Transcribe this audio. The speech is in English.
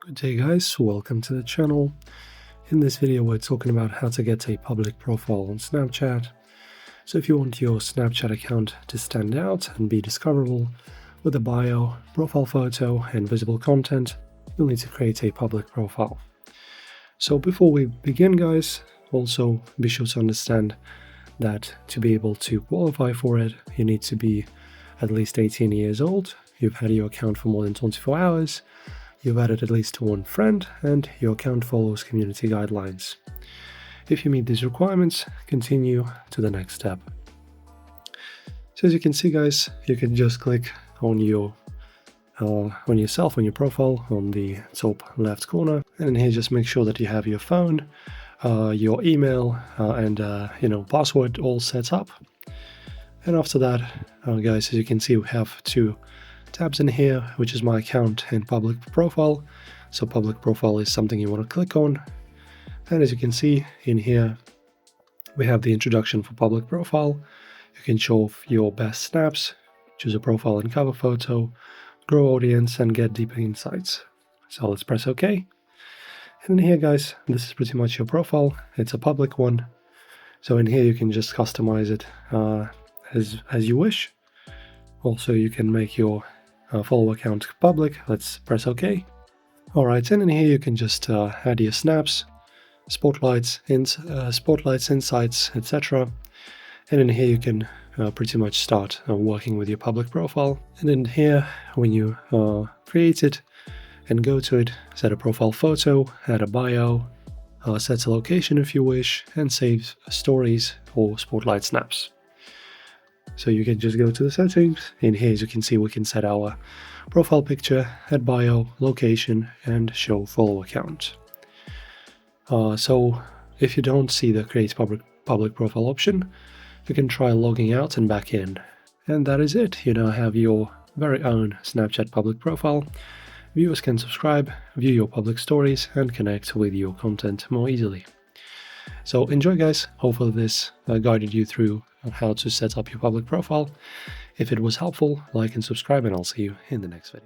Good day guys, welcome to the channel. In this video we're talking about how to get a public profile on Snapchat. So if you want your Snapchat account to stand out and be discoverable with a bio, profile photo and visible content, you'll need to create a public profile. So before we begin guys, also be sure to understand that to be able to qualify for it, you need to be at least 18 years old, you've had your account for more than 24 hours, you've added at least one friend, and your account follows community guidelines. If you meet these requirements, continue to the next step. So as you can see guys, you can just click on yourself, on your profile, on the top left corner, and in here just make sure that you have your phone, your email, and password all set up. And after that, guys, as you can see, we have two tabs in here, which is my account and public profile. So public profile is something you want to click on. And as you can see in here, we have the introduction for public profile. You can show your best snaps, choose a profile and cover photo, grow audience, and get deeper insights. So let's press OK. And in here, guys, this is pretty much your profile. It's a public one. So in here, you can just customize it as you wish. Also, you can make your follow account public. Let's press OK. Alright, and in here you can just add your snaps, spotlights, insights, etc. And in here you can pretty much start working with your public profile. And in here, when you create it and go to it, set a profile photo, add a bio, set a location if you wish, and save stories or spotlight snaps. So you can just go to the settings. In here, as you can see, we can set our profile picture, add bio, location, and show follow account. So if you don't see the create public profile option, you can try logging out and back in. And that is it. You now have your very own Snapchat public profile. Viewers can subscribe, view your public stories, and connect with your content more easily. So enjoy guys, hopefully this guided you through how to set up your public profile. If it was helpful, like and subscribe, and I'll see you in the next video.